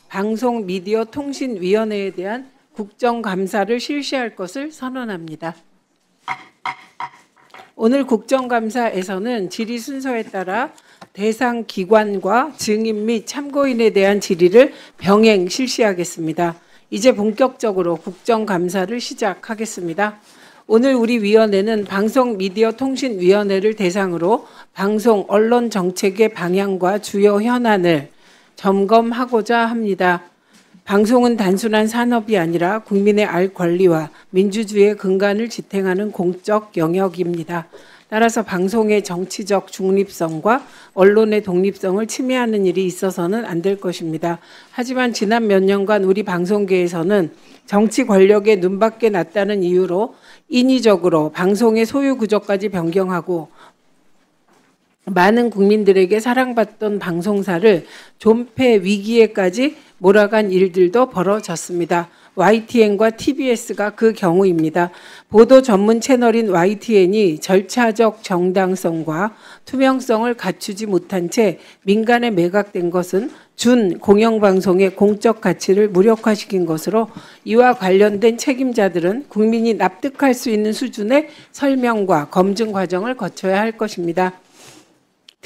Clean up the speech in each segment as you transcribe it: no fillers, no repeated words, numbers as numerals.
방송미디어통신위원회에 대한 국정감사를 실시할 것을 선언합니다. 오늘 국정감사에서는 질의 순서에 따라 대상 기관과 증인 및 참고인에 대한 질의를 병행 실시하겠습니다. 이제 본격적으로 국정감사를 시작하겠습니다. 오늘 우리 위원회는 방송미디어통신위원회를 대상으로 방송 언론 정책의 방향과 주요 현안을 점검하고자 합니다. 방송은 단순한 산업이 아니라 국민의 알 권리와 민주주의의 근간을 지탱하는 공적 영역입니다. 따라서 방송의 정치적 중립성과 언론의 독립성을 침해하는 일이 있어서는 안 될 것입니다. 하지만 지난 몇 년간 우리 방송계에서는 정치 권력에 눈밖에 났다는 이유로 인위적으로 방송의 소유 구조까지 변경하고 많은 국민들에게 사랑받던 방송사를 존폐 위기에까지 몰아간 일들도 벌어졌습니다. YTN과 TBS가 그 경우입니다. 보도 전문 채널인 YTN이 절차적 정당성과 투명성을 갖추지 못한 채 민간에 매각된 것은 준 공영방송의 공적 가치를 무력화시킨 것으로 이와 관련된 책임자들은 국민이 납득할 수 있는 수준의 설명과 검증 과정을 거쳐야 할 것입니다.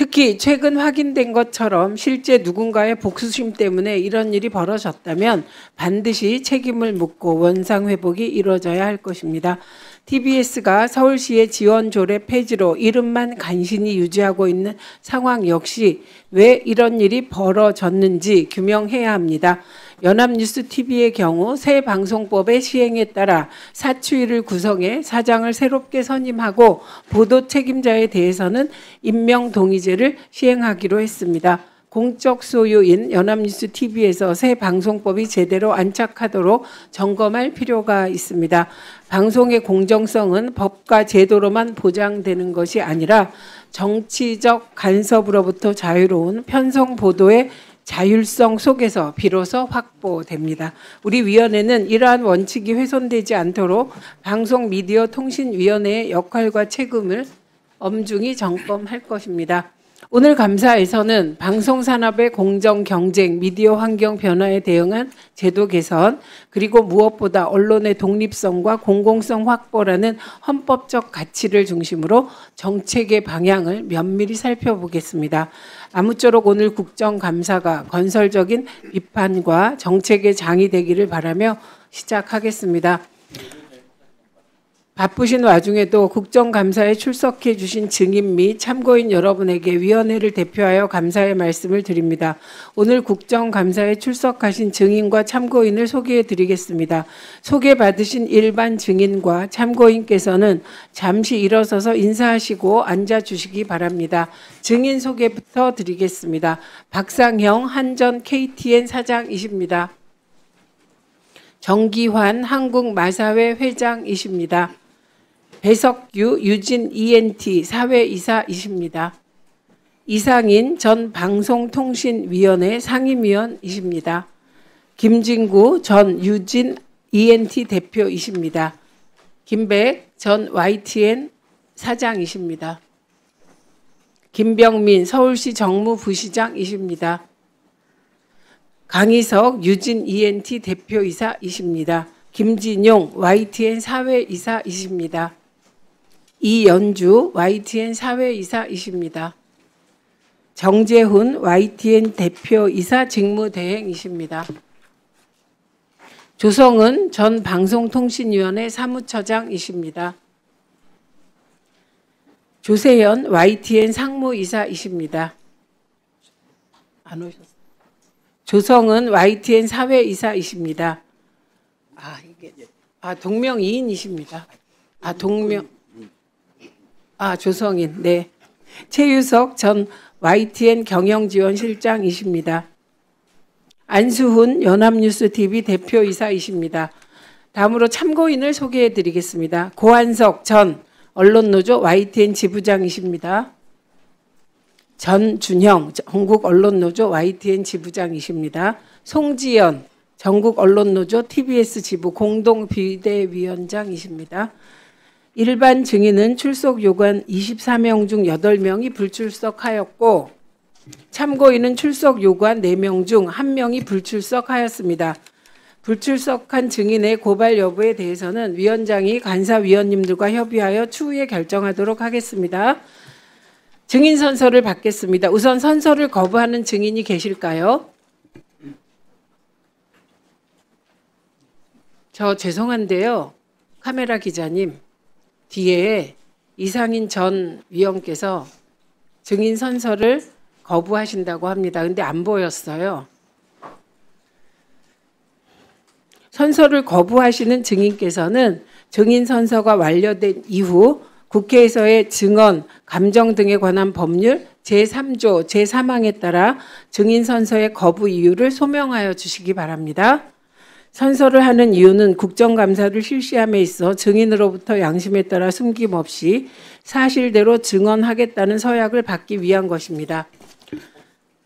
특히 최근 확인된 것처럼 실제 누군가의 복수심 때문에 이런 일이 벌어졌다면 반드시 책임을 묻고 원상회복이 이루어져야 할 것입니다. TBS가 서울시의 지원조례 폐지로 이름만 간신히 유지하고 있는 상황 역시 왜 이런 일이 벌어졌는지 규명해야 합니다. 연합뉴스TV의 경우 새 방송법의 시행에 따라 사추위를 구성해 사장을 새롭게 선임하고 보도 책임자에 대해서는 임명동의제를 시행하기로 했습니다. 공적 소유인 연합뉴스TV에서 새 방송법이 제대로 안착하도록 점검할 필요가 있습니다. 방송의 공정성은 법과 제도로만 보장되는 것이 아니라 정치적 간섭으로부터 자유로운 편성 보도의 자율성 속에서 비로소 확보됩니다. 우리 위원회는 이러한 원칙이 훼손되지 않도록 방송미디어통신위원회의 역할과 책임을 엄중히 점검할 것입니다. 오늘 감사에서는 방송산업의 공정 경쟁, 미디어 환경 변화에 대응한 제도 개선, 그리고 무엇보다 언론의 독립성과 공공성 확보라는 헌법적 가치를 중심으로 정책의 방향을 면밀히 살펴보겠습니다. 아무쪼록 오늘 국정감사가 건설적인 비판과 정책의 장이 되기를 바라며 시작하겠습니다. 바쁘신 와중에도 국정감사에 출석해 주신 증인 및 참고인 여러분에게 위원회를 대표하여 감사의 말씀을 드립니다. 오늘 국정감사에 출석하신 증인과 참고인을 소개해 드리겠습니다. 소개받으신 일반 증인과 참고인께서는 잠시 일어서서 인사하시고 앉아주시기 바랍니다. 증인 소개부터 드리겠습니다. 박상형 한전 KTN 사장이십니다. 정기환 한국마사회 회장이십니다. 배석규 유진 ENT 사회이사이십니다. 이상인 전 방송통신위원회 상임위원이십니다. 김진구 전 유진 ENT 대표이십니다. 김백 전 YTN 사장이십니다. 김병민 서울시 정무부시장이십니다. 강희석 유진 ENT 대표이사이십니다. 김진용 YTN 사회이사이십니다. 이연주 YTN 사회이사이십니다. 정재훈 YTN 대표이사 직무대행이십니다. 조성은 전 방송통신위원회 사무처장이십니다. 조세현 YTN 상무이사이십니다. 안 오셨어요? 조성은 YTN 사회이사이십니다. 동명이인이십니다. 조성인, 네. 최유석 전 YTN 경영지원실장이십니다. 안수훈 연합뉴스TV 대표이사이십니다. 다음으로 참고인을 소개해 드리겠습니다. 고한석 전 언론노조 YTN 지부장이십니다. 전준형 전국언론노조 YTN 지부장이십니다. 송지연 전국언론노조 TBS 지부 공동비대위원장이십니다. 일반 증인은 출석 요관 24명 중 8명이 불출석하였고 참고인은 출석 요구한 4명 중 1명이 불출석하였습니다. 불출석한 증인의 고발 여부에 대해서는 위원장이 간사위원님들과 협의하여 추후에 결정하도록 하겠습니다. 증인 선서를 받겠습니다. 우선 선서를 거부하는 증인이 계실까요? 저 죄송한데요. 카메라 기자님, 뒤에 이상인 전 위원께서 증인 선서를 거부하신다고 합니다. 근데 안 보였어요. 선서를 거부하시는 증인께서는 증인 선서가 완료된 이후 국회에서의 증언, 감정 등에 관한 법률 제3조 제3항에 따라 증인 선서의 거부 이유를 소명하여 주시기 바랍니다. 선서를 하는 이유는 국정감사를 실시함에 있어 증인으로부터 양심에 따라 숨김없이 사실대로 증언하겠다는 서약을 받기 위한 것입니다.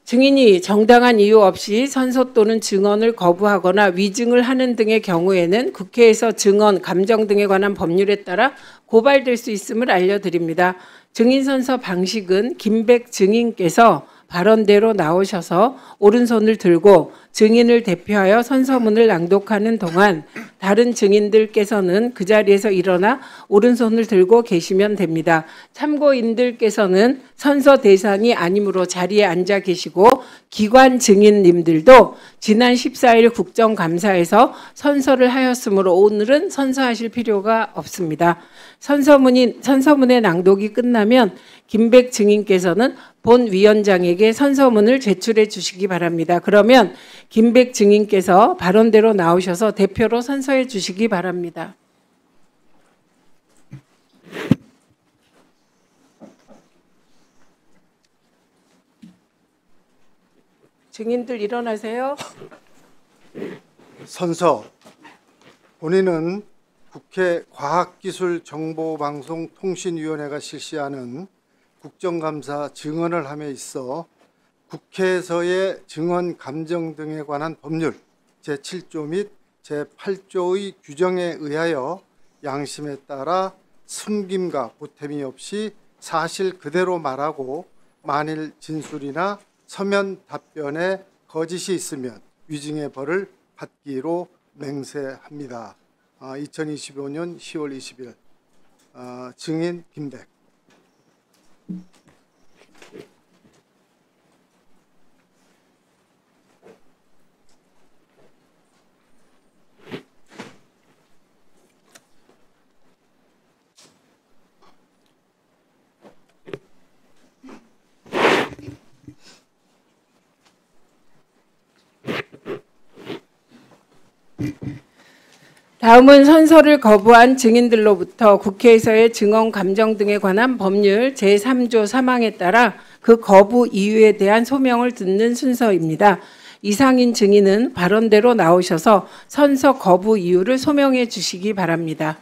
증인이 정당한 이유 없이 선서 또는 증언을 거부하거나 위증을 하는 등의 경우에는 국회에서 증언, 감정 등에 관한 법률에 따라 고발될 수 있음을 알려드립니다. 증인 선서 방식은 김백 증인께서 발언대로 나오셔서 오른손을 들고 증인을 대표하여 선서문을 낭독하는 동안 다른 증인들께서는 그 자리에서 일어나 오른손을 들고 계시면 됩니다. 참고인들께서는 선서 대상이 아니므로 자리에 앉아 계시고 기관 증인님들도 지난 14일 국정감사에서 선서를 하였으므로 오늘은 선서하실 필요가 없습니다. 선서문의 낭독이 끝나면 김백 증인께서는 본 위원장에게 선서문을 제출해 주시기 바랍니다. 그러면 김백 증인께서 발언대로 나오셔서 대표로 선서해 주시기 바랍니다. 증인들 일어나세요. 선서. 본인은 국회 과학기술정보방송통신위원회가 실시하는 국정감사 증언을 함에 있어 국회에서의 증언 감정 등에 관한 법률 제7조 및 제8조의 규정에 의하여 양심에 따라 숨김과 보탬이 없이 사실 그대로 말하고 만일 진술이나 서면 답변에 거짓이 있으면 위증의 벌을 받기로 맹세합니다. 2025년 10월 20일 증인 김백. 다음은 선서를 거부한 증인들로부터 국회에서의 증언 감정 등에 관한 법률 제3조 3항에 따라 그 거부 이유에 대한 소명을 듣는 순서입니다. 이상인 증인은 발언대로 나오셔서 선서 거부 이유를 소명해 주시기 바랍니다.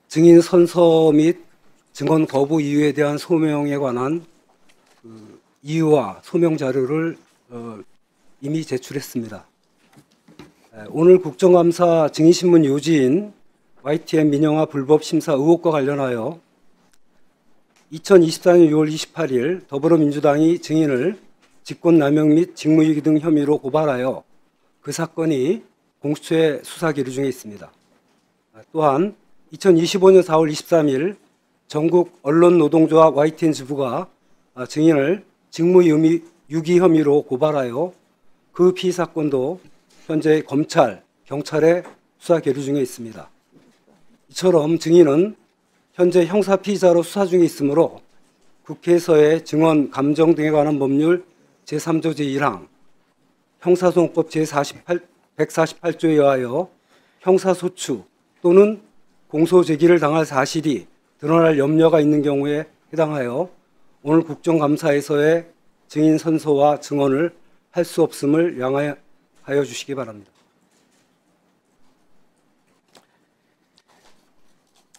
증인 선서 및 증언 거부 이유에 대한 소명에 관한 이유와 소명 자료를 이미 제출했습니다. 오늘 국정감사 증인신문 요지인 YTN 민영화 불법 심사 의혹과 관련하여 2024년 6월 28일 더불어민주당이 증인을 직권남용 및 직무유기 등 혐의로 고발하여 그 사건이 공수처의 수사 기류 중에 있습니다. 또한 2025년 4월 23일 전국 언론노동조합 YTN 지부가 증인을 직무유기 혐의로 고발하여 그 피사건도 현재 검찰, 경찰의 수사 계류 중에 있습니다. 이처럼 증인은 현재 형사 피의자로 수사 중에 있으므로 국회에서의 증언, 감정 등에 관한 법률 제3조 제1항, 형사소송법 제148조에 의하여 형사소추 또는 공소제기를 당할 사실이 드러날 염려가 있는 경우에 해당하여 오늘 국정감사에서의 증인 선서와 증언을 할 수 없음을 양해하여 주시기 바랍니다.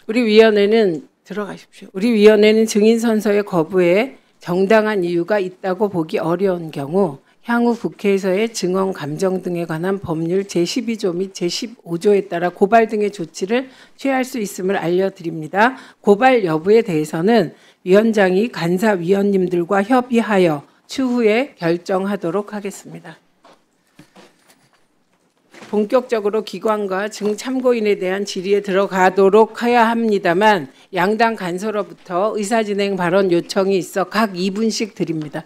우리 위원회는 들어가십시오. 우리 위원회는 증인 선서의 거부에 정당한 이유가 있다고 보기 어려운 경우 향후 국회에서의 증언 감정 등에 관한 법률 제12조 및 제15조에 따라 고발 등의 조치를 취할 수 있음을 알려드립니다. 고발 여부에 대해서는 위원장이 간사위원님들과 협의하여 추후에 결정하도록 하겠습니다. 본격적으로 기관과 증참고인에 대한 질의에 들어가도록 해야 합니다만 양당 간사로부터 의사진행 발언 요청이 있어 각 2분씩 드립니다.